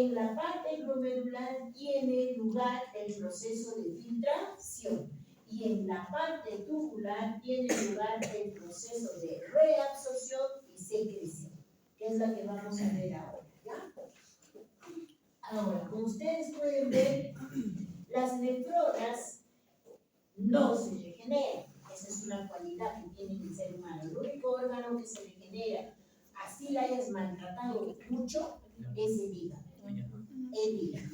En la parte glomerular tiene lugar el proceso de filtración y en la parte tubular tiene lugar el proceso de reabsorción y secreción, que es la que vamos a ver ahora, ¿ya? Ahora, como ustedes pueden ver, las nefronas no se regeneran. Esa es una cualidad que tiene el ser humano. El único órgano que se regenera, así la hayas maltratado mucho, es el hígado. El hígado.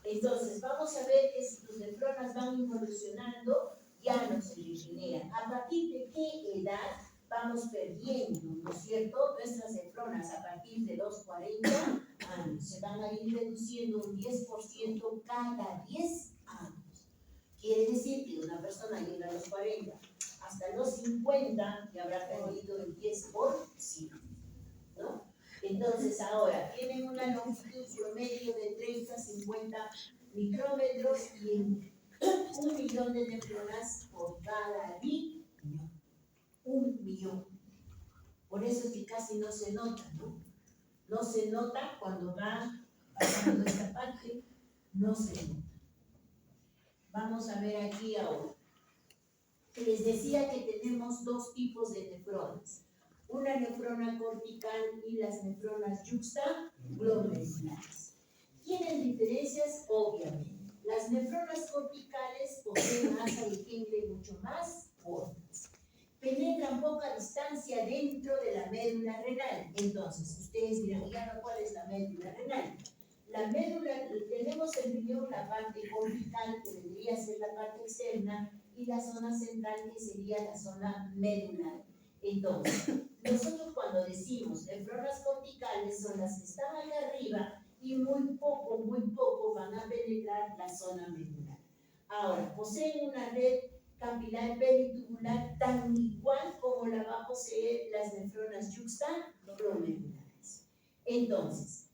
Entonces, vamos a ver que si tus nefronas van evolucionando, ya no se regeneran. ¿A partir de qué edad vamos perdiendo, no es cierto? Nuestras nefronas a partir de los 40 años se van a ir reduciendo un 10% cada 10 años. Quiere decir que una persona llega a los 40 hasta los 50 y habrá perdido el 10%, ¿no? Entonces ahora tienen una longitud promedio de 30 a 50 micrómetros y 1.000.000 de nefronas por cada riñón. 1.000.000. Por eso es que casi no se nota, ¿no? No se nota cuando va pasando esta parte, no se nota. Vamos a ver aquí ahora. Les decía que tenemos dos tipos de nefronas. Una nefrona cortical y las nefronas yuxtaglomerulares. ¿Tienen diferencias? Obviamente. Las nefronas corticales poseen masa de Henle mucho más cortas. Penetran poca distancia dentro de la médula renal. Entonces, ustedes dirán, ¿ya cuál es la médula renal? La médula, tenemos el riñón, la parte cortical, que debería ser la parte externa, y la zona central, que sería la zona medular. Entonces, nosotros cuando decimos nefronas corticales son las que están acá arriba y muy poco van a penetrar la zona medular. Ahora, poseen una red capilar peritubular tan igual como la va a poseer las nefronas yuxtaglomerulares. Entonces,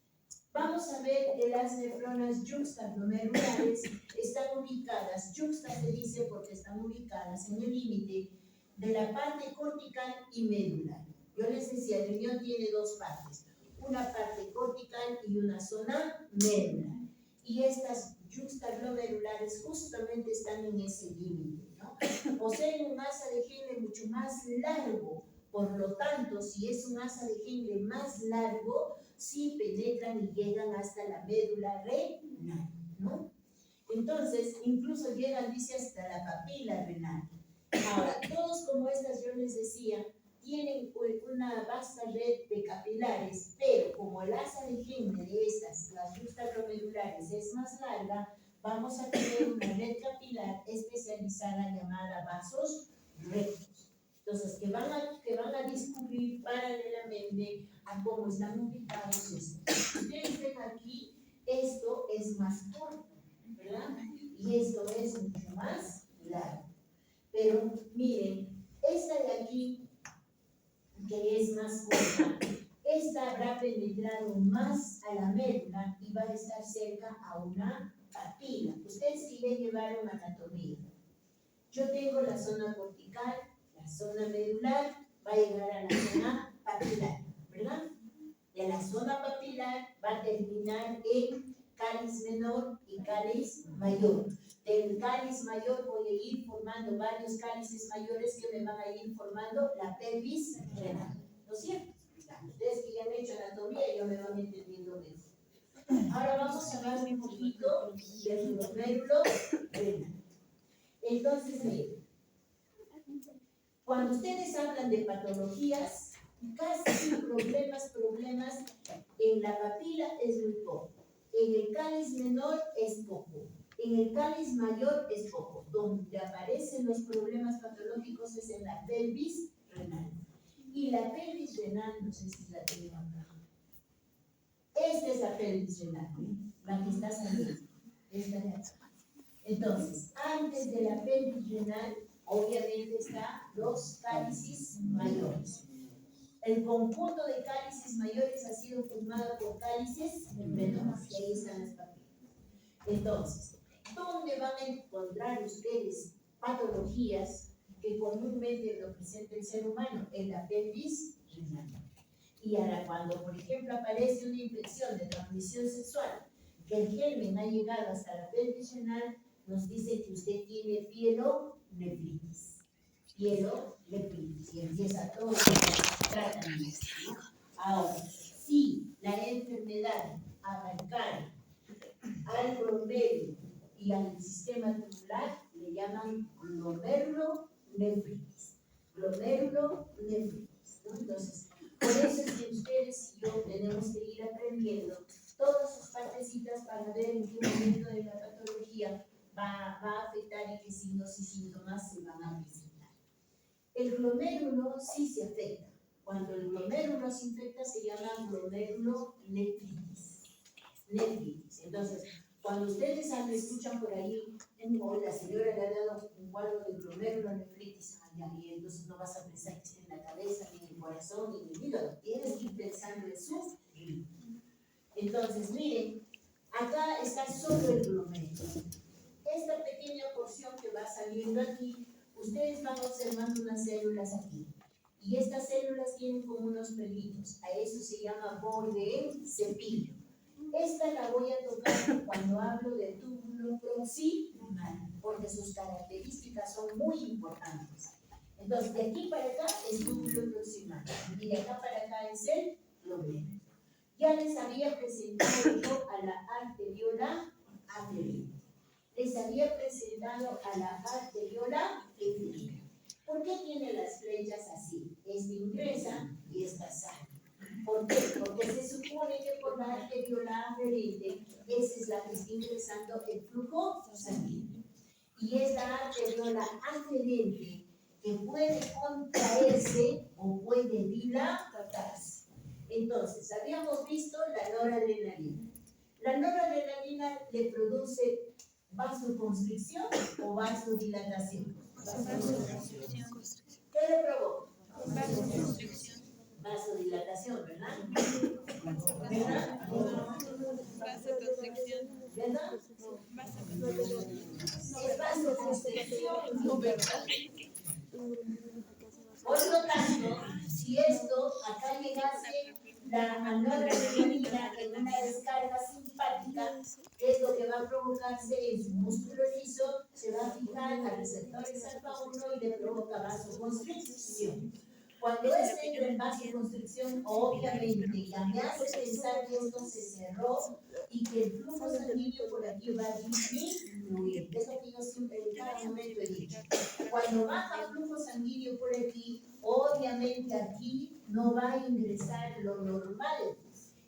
vamos a ver que las nefronas yuxtaglomerulares están ubicadas, yuxta se dice porque están ubicadas en el límite de la parte cortical y medular. Yo les decía, el riñón tiene dos partes, una parte cortical y una zona medular. Y estas yuxtaglomerulares justamente están en ese límite, ¿no? Poseen un asa de Henle mucho más largo, por lo tanto, si es un asa de Henle más largo, sí penetran y llegan hasta la médula renal, ¿no? Entonces, incluso llegan, dice, hasta la papila renal. Ahora, todos como estas, yo les decía, tienen una vasta red de capilares, pero como el asa de Henle de estas, las yuxtaglomerulares, es más larga, vamos a tener una red capilar especializada llamada vasos rectos. Entonces, que van a discurrir paralelamente a cómo están ubicados estos. Ustedes ven aquí, esto es más corto, ¿verdad? Y esto es mucho más largo. Pero miren, esta de aquí, que es más corta, esta habrá penetrado más a la médula y va a estar cerca a una papila. Ustedes sí ya llevaron anatomía. Yo tengo la zona cortical, la zona medular, va a llegar a la zona papilar, ¿verdad? De la zona papilar va a terminar en cáliz menor y cáliz mayor. Del cáliz mayor voy a ir formando varios cálices mayores que me van a ir formando la pelvis renal, ¿no es cierto? Ustedes que ya han hecho anatomía ya me van entendiendo mejor. Ahora vamos a hablar un poquito del glomérulo renal. Entonces, miren, cuando ustedes hablan de patologías, casi problemas en la papila es muy poco, en el cáliz menor es poco, en el cáliz mayor es poco. Donde aparecen los problemas patológicos es en la pelvis renal. Y la pelvis renal, no sé si la tengo acá. Esta es la pelvis renal, la que está saliendo, esta de acá. Entonces, antes de la pelvis renal, obviamente están los cálices mayores. El conjunto de cálices mayores ha sido formado por cálices menores, y ahí están las papilas. Entonces, ¿dónde van a encontrar ustedes patologías que comúnmente lo presenta el ser humano? En la pelvis renal. Y ahora cuando, por ejemplo, aparece una infección de transmisión sexual, que el germen ha llegado hasta la pelvis renal, nos dice que usted tiene pielonefritis. Pielonefritis. Y empieza todo el tratamiento. Ahora, si la enfermedad abarcara al glomérulo y al sistema tubular, le llaman glomerulonefritis. Glomerulonefritis, ¿no? Entonces, por eso es que ustedes y yo tenemos que ir aprendiendo todas sus partecitas para ver en qué momento de la patología va a afectar y qué signos y síntomas se van a presentar. El glomérulo sí se afecta. Cuando el glomérulo se infecta se llama glomerulonefritis. Entonces, cuando ustedes escuchan por ahí, o la señora le ha dado un cuadro de glomerulonefritis, y entonces no vas a pensar que esté en la cabeza, ni en el corazón, ni en el hígado, tienes que ir pensando en su gripe. Entonces, miren, acá está solo el glomérulo. Esta pequeña porción que va saliendo aquí, ustedes van observando unas células aquí. Y estas células tienen como unos pelitos. A eso se llama borde en cepillo. Esta la voy a tocar cuando hablo de túbulo proximal, porque sus características son muy importantes. Entonces, de aquí para acá es túbulo proximal, y de acá para acá es el glomérulo. Ya les había presentado yo a la arteriola aferente. Les había presentado a la arteriola efferente. ¿Por qué tiene las flechas así? Esta ingresa y esta sale. ¿Por qué? Porque se supone que por la arteriola aferente, esa es la que está ingresando el flujo sanguíneo. Y es la arteriola aferente que puede contraerse o puede dilatarse. Entonces, habíamos visto la noradrenalina. La noradrenalina le produce vasoconstricción o vasodilatación. ¿Qué le provoca? Vasodilatación, ¿verdad? ¿Verdad? Vasoconstricción. ¿Verdad? Es vasoconstricción. Por lo tanto, si esto acá llegase la noradrenalina en una descarga simpática, ¿qué es lo que va a provocarse en su músculo liso? Se va a fijar a receptores alfa 1 y le provoca vasoconstricción. Cuando esto entra en vasoconstricción, obviamente ya me hace pensar que esto se cerró y que el flujo sanguíneo por aquí va a disminuir. Es lo que yo siempre en cada momento he dicho. Cuando baja el flujo sanguíneo por aquí, obviamente aquí no va a ingresar lo normal.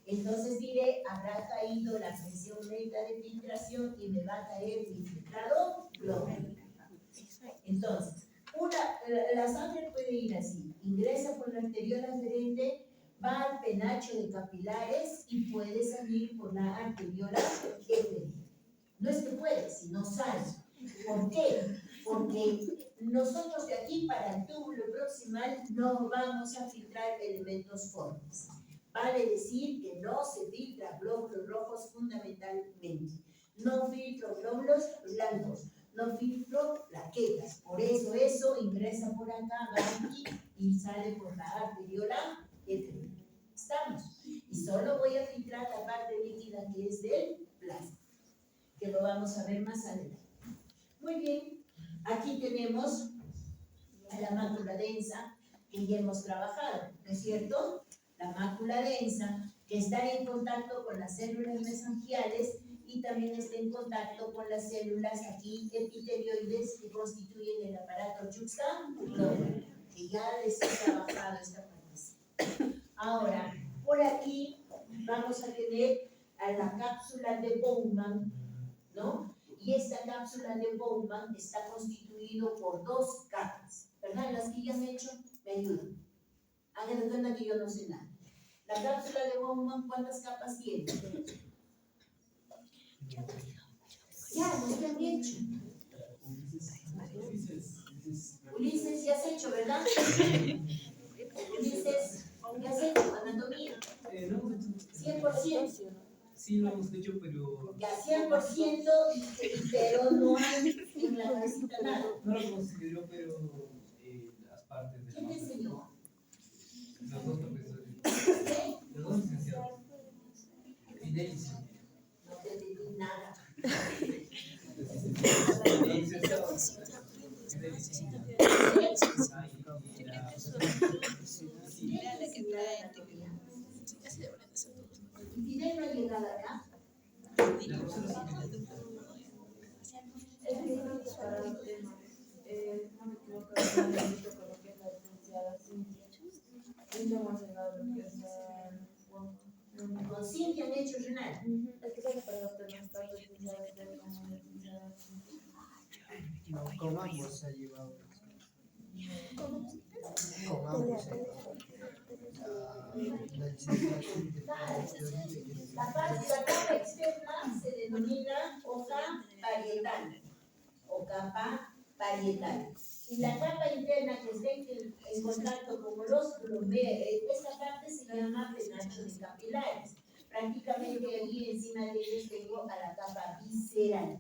Entonces diré, habrá caído la presión media de filtración y me va a caer mi filtrado glomérulo. Entonces, la sangre puede ir así, ingresa por la arteriola aferente, va al penacho de capilares y puede salir por la arteriola efferente. No es que puede, sino sale. ¿Por qué? Porque nosotros de aquí para el túbulo proximal no vamos a filtrar elementos formes. Vale decir que no se filtra glóbulos rojos fundamentalmente. No filtro glóbulos blancos. No filtro plaquetas. Por eso ingresa por acá, va aquí y sale por la arteriola efferente. ¿Estamos? Y solo voy a filtrar la parte líquida que es del plasma, que lo vamos a ver más adelante. Muy bien, aquí tenemos a la mácula densa que ya hemos trabajado, ¿no es cierto? La mácula densa que está en contacto con las células mesangiales y también está en contacto con las células aquí epitelioides que constituyen el aparato juxtaglobulado, que ya les he trabajado esta parte. Ahora, por aquí vamos a tener a la cápsula de Bowman, ¿no? Y esta cápsula de Bowman está constituido por dos capas, ¿verdad? Las que ya han hecho me ayudan. Hagan de cuenta que yo no sé nada. La cápsula de Bowman, ¿cuántas capas tiene? Ya, los que han hecho. Ulises, ya has hecho, ¿verdad? Ulises, ya has hecho anatomía. 100%. Sí, lo hemos hecho, pero... Ya 100%, pero no hay en la casita nada. No lo considero, pero las partes de... ¿Quién te enseñó? Los dos profesores. ¿Qué? Los dos licenciados. Fidelis. No te entendí nada. Licenciados. Fidelis. ¿Y Fidel no ha llegado acá? La profesora Es que creo que para los temas, no me equivoco, no me visto con lo que es la licenciada Cintia. Y no hemos llegado a lo que es Con Cintia han hecho renal. Es que sale para los temas, tanto licenciada Esther como la licenciada Cintia. No, con ambos se ha llevado. Con ambos. La licenciada La capa externa se denomina hoja parietal o capa parietal. Y la capa interna que está en contacto con los glomérulos, esta parte se llama penacho de capilares. Prácticamente allí encima de ellos tengo a la capa visceral.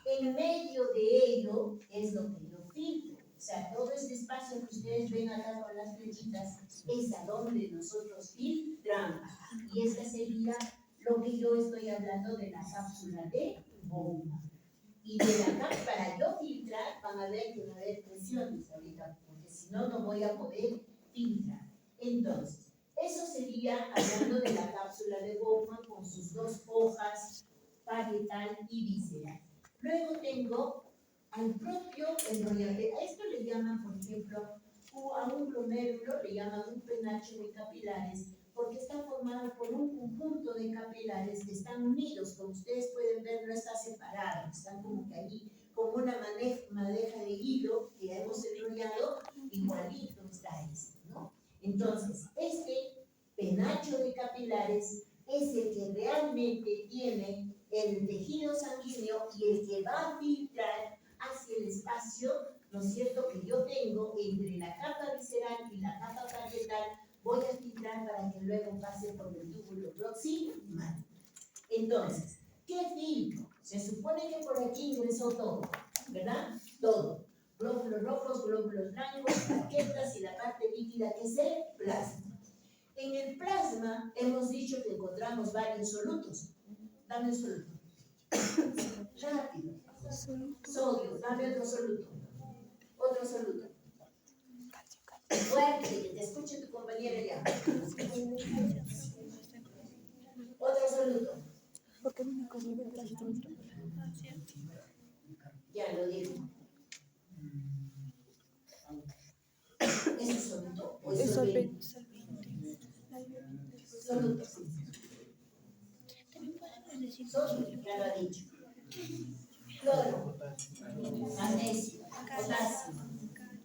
En medio de ello es lo que yo filtro. O sea, todo este espacio que ustedes ven acá con las flechitas es a donde nosotros filtramos. Y esta sería lo que yo estoy hablando de la cápsula de Bowman. Y de la cápsula, para yo filtrar, van a ver que va a haber presiones ahorita, porque si no, no voy a poder filtrar. Entonces, eso sería hablando de la cápsula de Bowman con sus dos hojas, parietal y visceral. Luego tengo al propio enrollante. A esto le llaman, por ejemplo, a un glomérulo le llaman un penacho de capilares, porque está formado por un conjunto de capilares que están unidos. Como ustedes pueden ver, no está separado, están como que allí, como una madeja de hilo que hemos enrollado, igualito está esto, ¿no? Entonces, este penacho de capilares es el que realmente tiene el tejido sanguíneo y el que va a filtrar hacia el espacio, ¿no es cierto?, que yo tengo entre la capa visceral y la capa parietal. Voy a filtrar para que luego pase por el túbulo proximal. Entonces, ¿qué filtro? Se supone que por aquí ingresó todo, ¿verdad? Todo. Glóbulos rojos, glóbulos blancos, plaquetas y la parte líquida que es el plasma. En el plasma hemos dicho que encontramos varios solutos. Dame un soluto. Rápido. Sodio, dame otro soluto. Otro soluto. Fuerte, que te escuche tu compañera ya. Otro soluto. ¿Por qué no me conviene el plástico? Ya lo digo. ¿Es un soluto o es Es solvente? solvente. Soluto. Sodio, ya lo ha dicho. Cloro, magnesio, potasio,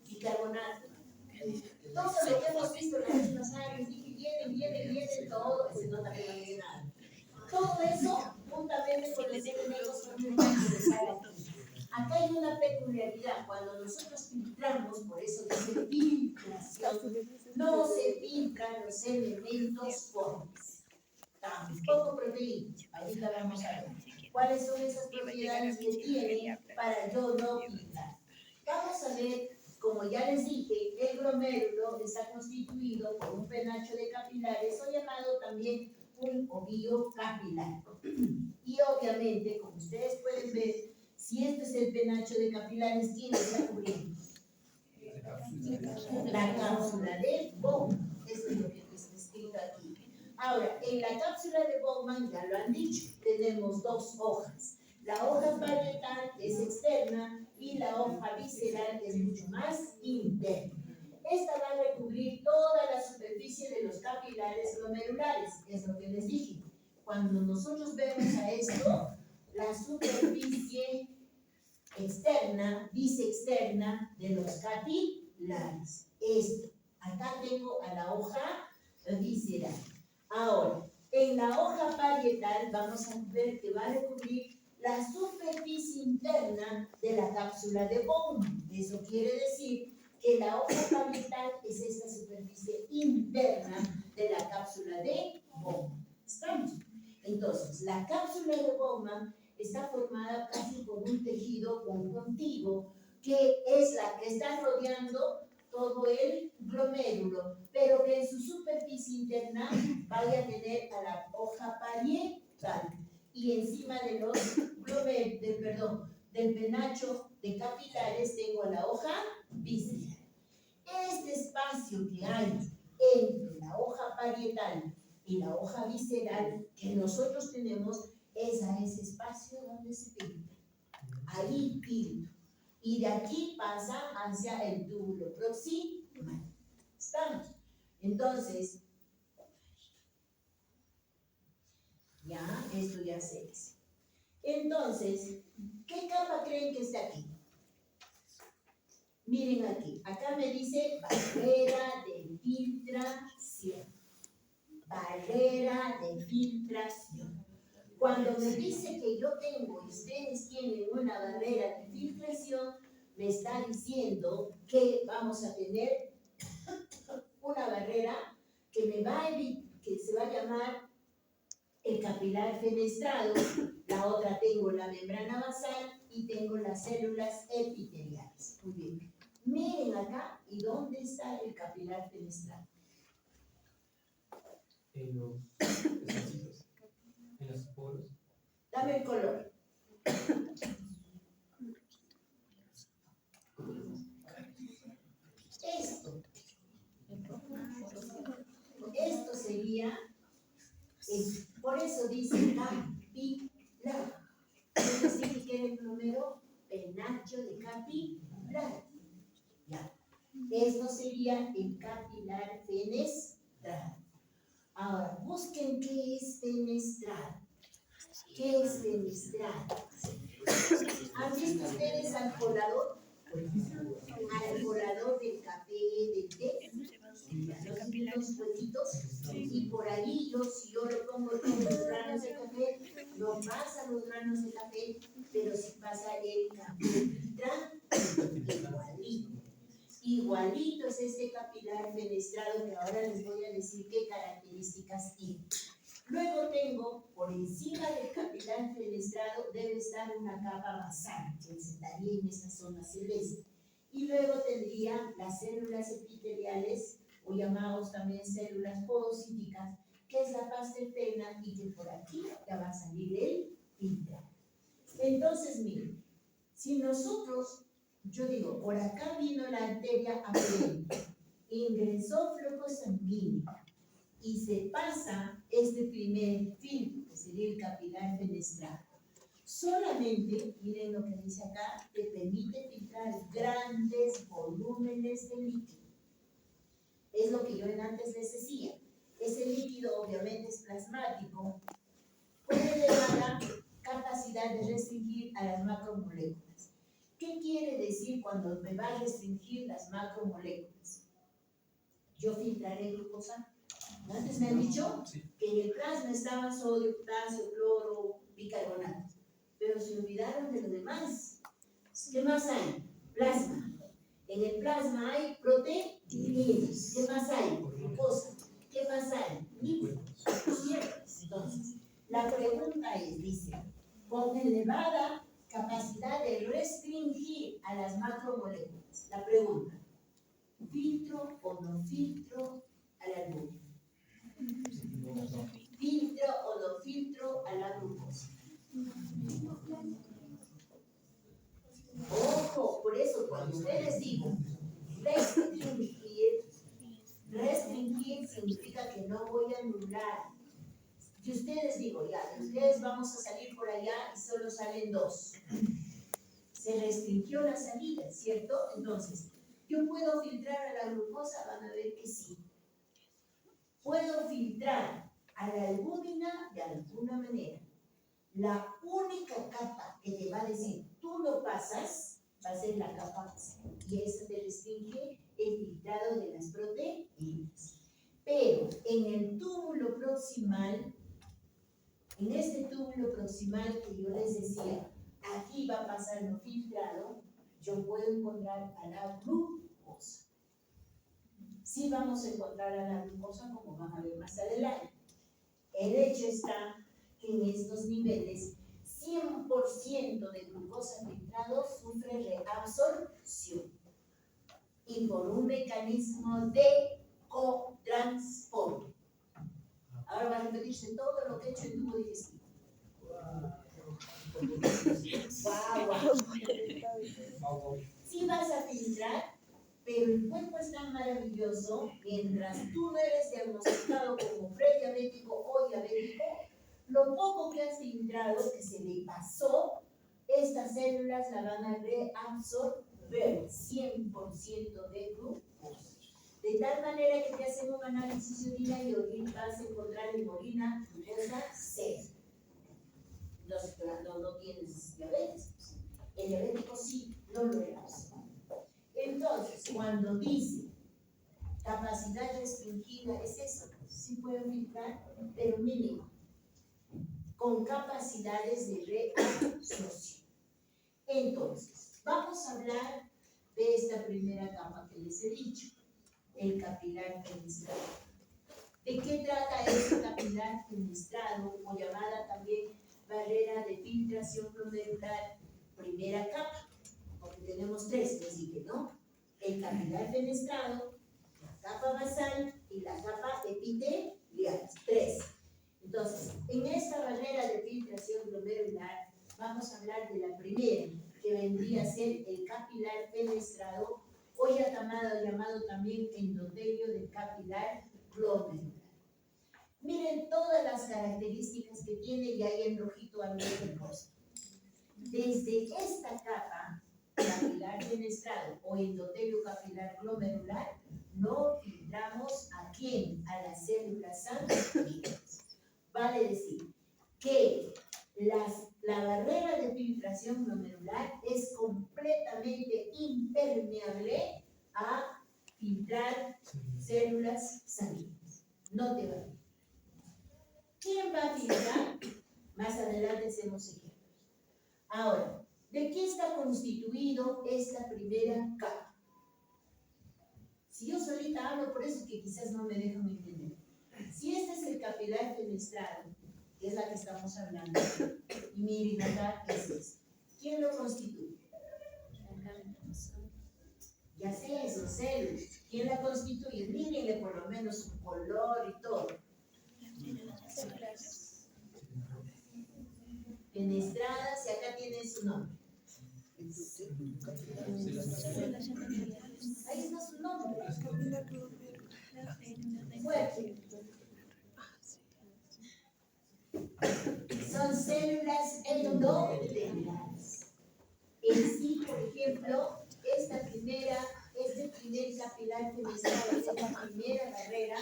bicarbonato. Todo lo que hemos visto en la vez pasada, viene todo, pues no también no viene nada. Todo eso, juntamente con los elementos complementarios. Acá hay una peculiaridad, cuando nosotros filtramos, por eso dice filtración, no se filtran los elementos formes, tampoco proteínas. Ahorita vamos a ver cuáles son esas propiedades que tienen para yo no filtrar. Vamos a ver, como ya les dije, el glomérulo está constituido por un penacho de capilares o llamado también un ovillo capilar. Y obviamente, como ustedes pueden ver, si este es el penacho de capilares, ¿quién está cubriendo? La cápsula de Bowman. Eso es lo que está escrito aquí. Ahora, en la cápsula de Bowman, ya lo han dicho, tenemos dos hojas. La hoja parietal es externa y la hoja visceral es mucho más interna. Esta va a recubrir toda la superficie de los capilares glomerulares, es lo que les dije. Cuando nosotros vemos a esto, la superficie externa, bisexterna de los capilares. Esto, acá tengo a la hoja visceral. Ahora, en la hoja parietal vamos a ver que va a recubrir la superficie interna de la cápsula de Bowman. Eso quiere decir que la hoja parietal es esta superficie interna de la cápsula de Bowman. ¿Estamos? Entonces, la cápsula de Bowman está formada casi por un tejido conjuntivo que es la que está rodeando todo el glomérulo, pero que en su superficie interna vaya a tener a la hoja parietal y encima de los del penacho de capilares tengo la hoja visceral. Este espacio que hay entre la hoja parietal y la hoja visceral que nosotros tenemos es a ese espacio donde se filtra. Ahí filtro. Y de aquí pasa hacia el túbulo proximal. ¿Estamos? Entonces, ya, esto ya se dice. Entonces, ¿qué capa creen que está aquí? Miren aquí, acá me dice barrera de filtración. Barrera de filtración. Cuando me dice que yo tengo y ustedes tienen una barrera de filtración, me está diciendo que vamos a tener una barrera que me va a que se va a llamar el capilar fenestrado. La otra tengo la membrana basal y tengo las células epiteliales. Muy bien. Miren acá, ¿y dónde está el capilar fenestrado? En los espacios, en los poros. Dame el color. Esto sería, por eso dice capilar. Es decir, que el número penacho de capilar. Ya. Esto sería el capilar fenestral. Ahora, busquen qué es fenestral. ¿Qué es fenestral? ¿Han visto ustedes al colador? Al colador del café, del té, los huequitos, y por ahí si yo le pongo todos los granos de café, no pasa los granos de café, pero sí pasa el capilar igualito. Igualito es este capilar fenestrado que ahora les voy a decir qué características tiene. Luego tengo, por encima del capilar fenestrado, debe estar una capa basal, que estaría en esta zona celeste. Y luego tendría las células epiteliales, o llamados también células podocíticas, que es la pasta interna y que por aquí ya va a salir el filtrado. Entonces, miren, si nosotros, yo digo, por acá vino la arteria afluente, ingresó flujo sanguíneo, y se pasa este primer filtro, que sería el capilar fenestrado. Solamente, miren lo que dice acá, que permite filtrar grandes volúmenes de líquido. Es lo que yo antes les decía. Ese líquido obviamente es plasmático, puede elevar la capacidad de restringir a las macromoléculas. ¿Qué quiere decir cuando me va a restringir las macromoléculas? Yo filtraré glucosa. Antes me han dicho que en el plasma estaba sodio, potasio, cloro, bicarbonato, pero se olvidaron de lo demás. ¿Qué más hay? Plasma. En el plasma hay proteínas. ¿Qué más hay? Glucosa. ¿Qué más hay? Lípidos. Entonces, la pregunta es, dice, con elevada capacidad de restringir a las macromoléculas. La pregunta, ¿filtro o no filtro al albúmina? ¿Filtro o no filtro a la glucosa? Ojo, por eso cuando ustedes digo restringir significa que no voy a anular. Si ustedes digo, ya, ustedes vamos a salir por allá y solo salen 2. Se restringió la salida, ¿cierto? Entonces, ¿yo puedo filtrar a la glucosa? Van a ver que sí. Puedo filtrar a la albúmina de alguna manera. La única capa que te va a decir, tú lo pasas, va a ser la capa basal. Y eso te restringe el filtrado de las proteínas. Pero en el túbulo proximal, en este túbulo proximal que yo les decía, aquí va a pasar lo filtrado, yo puedo encontrar a la glucosa. Sí vamos a encontrar a la glucosa, como van a ver más adelante. El hecho está que en estos niveles 100% de glucosa filtrado sufre reabsorción. y por un mecanismo de cotransporte. Ahora va a repetirse todo lo que he hecho en tubo digestivo. Guau. Sí vas a filtrar, pero el cuerpo es tan maravilloso, mientras tú no eres diagnosticado como prediabético o diabético, lo poco que has filtrado, que se le pasó, estas células la van a reabsorber 100% de glucosa. De tal manera que te hacen un análisis de orina y vas a encontrar en orina glucosa cero. No tienes diabetes. El diabético sí, no lo es. Entonces, cuando dice capacidad restringida, es eso. Sí pueden filtrar, pero mínimo. Con capacidades de reabsorción. Entonces, vamos a hablar de esta primera capa que les he dicho, el capilar fenestrado. ¿De qué trata este capilar fenestrado, o llamada también barrera de filtración glomerular, primera capa? Porque tenemos tres, les dije, ¿no? El capilar fenestrado, la capa basal y la capa epitelial. Tres. Entonces, en esta barrera de filtración glomerular, vamos a hablar de la primera, que vendría a ser el capilar fenestrado, o llamado también endotelio del capilar glomerular. Miren todas las características que tiene, y ahí en rojito algo del rostro. Desde esta capa, capilar fenestrado o endotelio capilar glomerular, no filtramos ¿a quién? A las células sanguíneas. Vale decir que la barrera de filtración glomerular es completamente impermeable a filtrar células sanguíneas. No te va a filtrar. ¿Quién va a filtrar? Más adelante hacemos ejemplos. Ahora, ¿de qué está constituido esta primera capa? Si yo solita hablo, por eso es que quizás no me dejan entender. Si este es el capilar fenestrado, que es la que estamos hablando, y miren acá, ¿qué es esto? ¿Quién lo constituye? Ya sé, esos células. ¿Quién la constituye? Mírenle por lo menos su color y todo. Fenestradas, y acá tienen su nombre. Ahí está su nombre. Fuerte. Son células endoteliales. En sí, por ejemplo, este primer capilar fenestrado, esta primera barrera,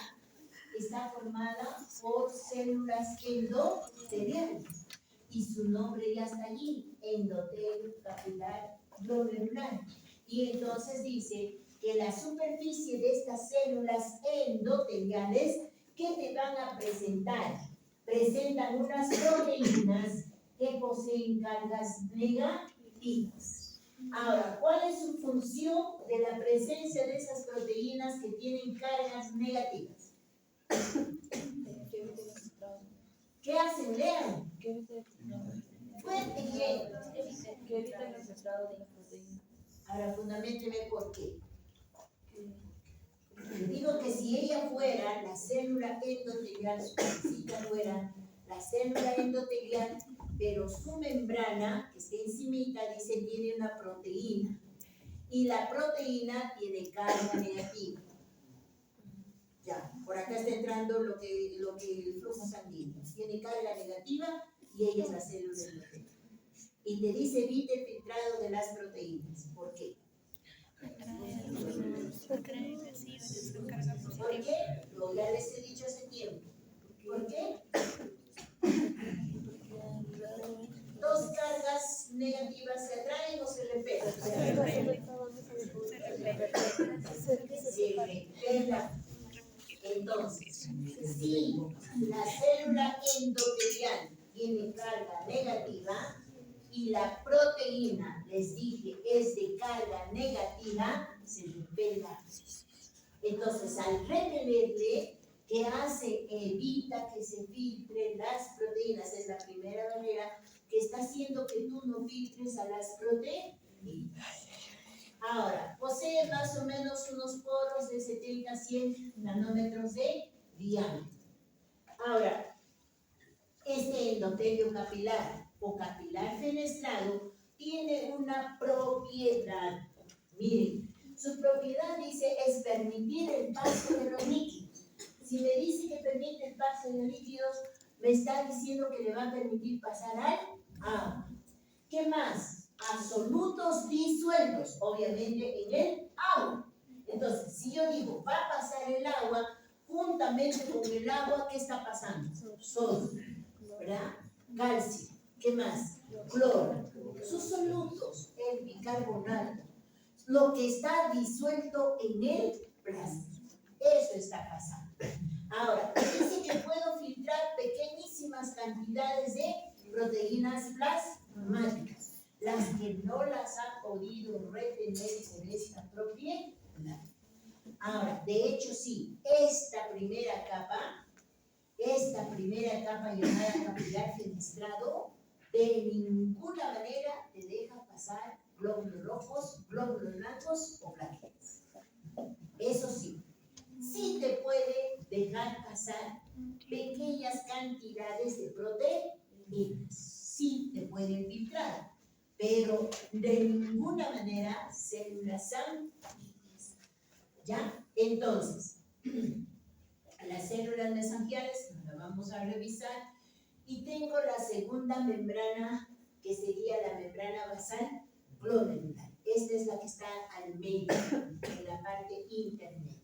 está formada por células endoteliales. Y su nombre ya está allí, endotelio capilar glomerular. Y entonces dice que la superficie de estas células endoteliales, ¿qué te van a presentar? Presentan unas proteínas que poseen cargas negativas. Ahora, ¿cuál es su función de la presencia de esas proteínas que tienen cargas negativas? ¿Qué hacen? Lean. Fuerte y bien. Que evitan el filtrado de la proteína. Ahora, fundamenteme por qué. Le digo que si ella fuera la célula endotelial, su cabecita fuera la célula endotelial, pero su membrana, que está encimita, dice, tiene una proteína. Y la proteína tiene carga negativa. Ya, por acá está entrando lo que el flujo sanguíneo. Tiene carga negativa y ella es la célula endotelial. Y te dice evite el filtrado de las proteínas. ¿Por qué? ¿Por qué? Ya les he dicho hace tiempo. ¿Por qué? Dos cargas negativas se atraen o se repelen. Se repelan. Entonces, si la célula endotelial tiene carga negativa y la proteína, les dije, es de carga negativa, se repela. Entonces, al repelerle, ¿qué hace? Evita que se filtren las proteínas. Es la primera barrera que está haciendo que tú no filtres a las proteínas. Ahora, posee más o menos unos poros de 70 a 100 nanómetros de diámetro. Ahora, este endotelio capilar o capilar fenestrado tiene una propiedad. Miren, su propiedad dice es permitir el paso de los líquidos. Si me dice que permite el paso de los líquidos, me está diciendo que le va a permitir pasar al agua. ¿Qué más? Absolutos disueltos, obviamente en el agua. Entonces, si yo digo va a pasar el agua, juntamente con el agua, ¿qué está pasando? Sodio, ¿verdad? Calcio, ¿qué más? Cloro. Sus solutos, el bicarbonato, lo que está disuelto en el plástico. Eso está pasando. Ahora, dice que puedo filtrar pequeñísimas cantidades de proteínas plasmáticas, las que no las ha podido retener con esta propiedad. Ahora, de hecho sí, esta primera capa llamada capilar fenestrado, de ninguna manera te deja pasar glóbulos rojos, glóbulos blancos o plaquetas. Eso sí, sí te puede dejar pasar pequeñas cantidades de proteínas, sí te puede filtrar, pero de ninguna manera células sanguíneas. ¿Ya? Entonces, las células mesangiales las vamos a revisar y tengo la segunda membrana que sería la membrana basal glomerular. Esta es la que está al medio, en la parte intermedia.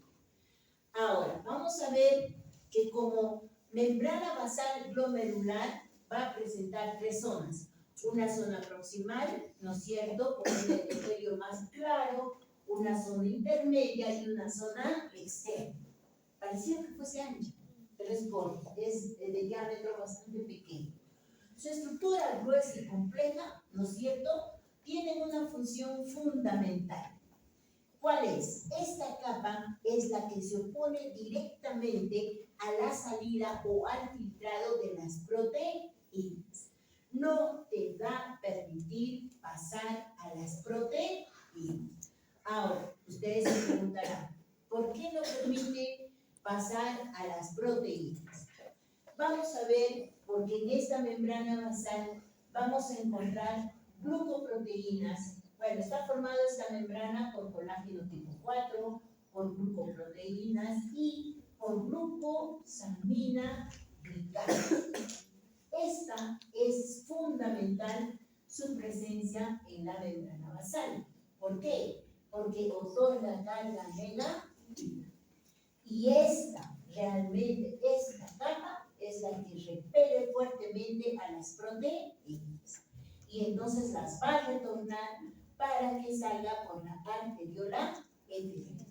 Ahora, vamos a ver que como membrana basal glomerular va a presentar tres zonas. Una zona proximal, ¿no es cierto?, con un endotelio más claro, una zona intermedia y una zona externa. Parecía que fuese ancha, pero es corta, es de diámetro bastante pequeño. Su estructura gruesa y compleja, ¿no es cierto?, tienen una función fundamental. ¿Cuál es? Esta capa es la que se opone directamente a la salida o al filtrado de las proteínas. No te va a permitir pasar a las proteínas. Ahora, ustedes se preguntarán, ¿por qué no permite pasar a las proteínas? Vamos a ver, porque en esta membrana basal vamos a encontrar glucoproteínas. Bueno, está formada esta membrana por colágeno tipo 4, por glucoproteínas y por glucosamina glicada. Esta es fundamental su presencia en la membrana basal. ¿Por qué? Porque otorga carga negativa. Y realmente esta capa es la que repele fuertemente a las proteínas. Y entonces las va a retornar para que salga por la arteriola enteroidea.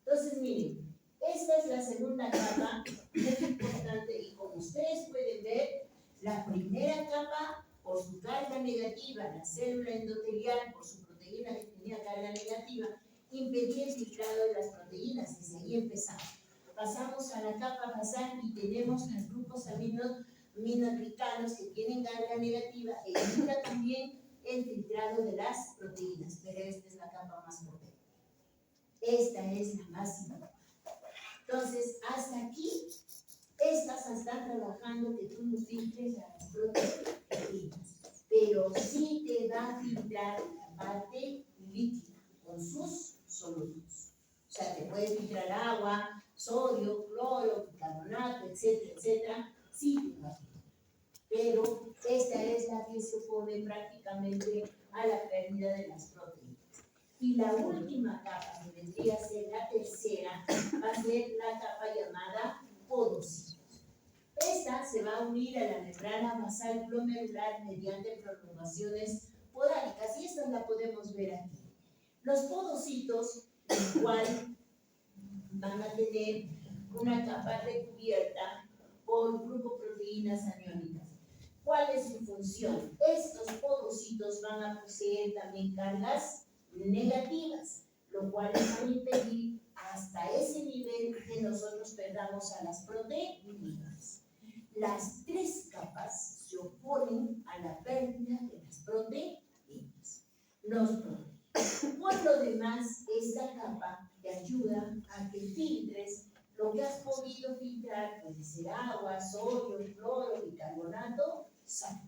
Entonces, miren, esta es la segunda capa, es importante, y como ustedes pueden ver, la primera capa, por su carga negativa, la célula endotelial, por su proteína que tenía carga negativa, impedía el filtrado de las proteínas, desde ahí empezamos. Pasamos a la capa basal y tenemos los grupos aminoglicanos que tienen carga negativa, e evita también el filtrado de las proteínas, pero esta es la capa más potente. Esta es la más importante. Entonces, hasta aquí, estas están trabajando que tú no filtres a las proteínas, pero sí te va a filtrar la parte líquida con sus solutos. O sea, te puede filtrar agua, sodio, cloro, bicarbonato, etcétera, etcétera. Sí te va a filtrar. Pero esta es la que se opone prácticamente a la pérdida de las proteínas. Y la última capa, que vendría a ser la tercera, va a ser la capa llamada podocitos. Esta se va a unir a la membrana basal glomerular mediante prolongaciones podálicas, y esta la podemos ver aquí. Los podocitos igual van a tener una capa recubierta por glucoproteínas aniónicas. ¿Cuál es su función? Estos podocitos van a poseer también cargas negativas, lo cual va a impedir hasta ese nivel que nosotros perdamos a las proteínas. Las tres capas se oponen a la pérdida de las proteínas. Cuando agua, sodio, cloro, bicarbonato, sal.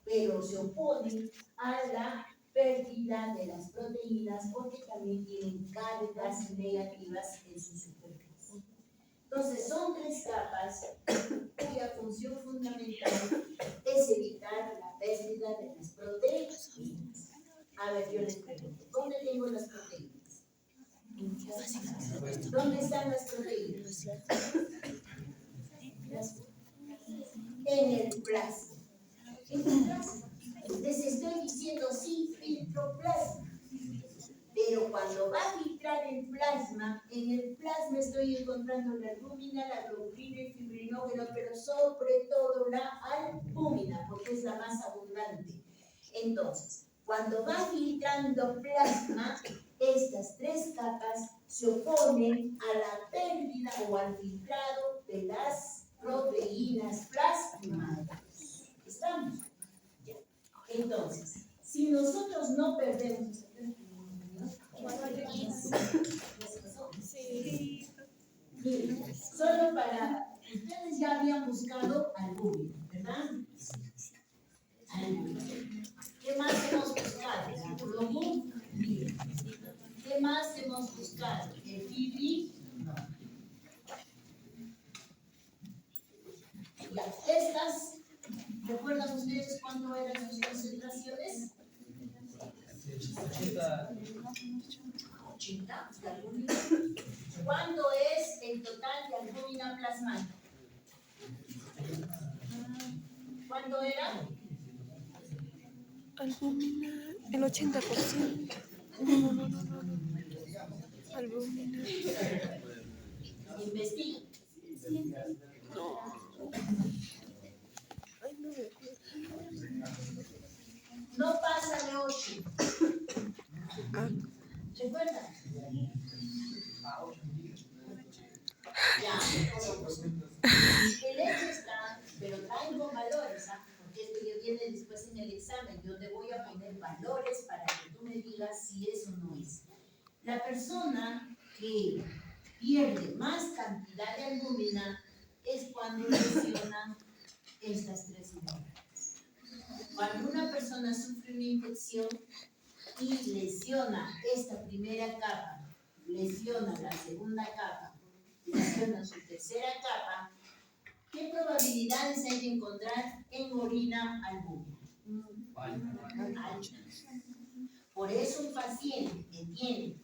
Pero se opone a la pérdida de las proteínas porque también tienen cargas negativas en su superficie. Entonces, son 3 capas cuya función fundamental es evitar la pérdida de las proteínas. A ver, yo les pregunto, ¿dónde tengo las proteínas? ¿Dónde están las proteínas? En el plasma. En el plasma. Les estoy diciendo sin filtro plasma. Pero cuando va a filtrar el plasma, en el plasma estoy encontrando la albúmina, la globulina, el fibrinógeno, pero sobre todo la albúmina, porque es la más abundante. Entonces, cuando va filtrando plasma, estas 3 capas se oponen a la pérdida o al filtrado de las proteínas plasmáticas. ¿Estamos? Ya. Entonces, si nosotros no perdemos sí. Miren, solo para ustedes ya habían buscado albúmina, ¿verdad? Albúmina. ¿Qué más hemos buscado? La globulina. ¿Qué más hemos buscado? El fibri. No. Ya, estas, ¿recuerdan ustedes cuándo eran sus concentraciones? 80 de albúmina. ¿Cuánto es el total de albúmina plasmática? ¿Cuánto era? Albúmina, el 80%. No. Albúmina. Investiga. No. Ay, no me acuerdo. No pasa de 8. ¿Recuerdan? Ya, el hecho está, pero traen con valores, ¿ah? Porque esto ya viene después en el examen. Yo te voy a poner valores para que tú me digas si eso no es. La persona que pierde más cantidad de albúmina es cuando lesiona estas 3 unidades. Cuando una persona sufre una infección y lesiona esta primera capa, lesiona la segunda capa, lesiona su tercera capa, ¿qué probabilidades hay de encontrar en orina albúmina? Altas. Por eso un paciente que tiene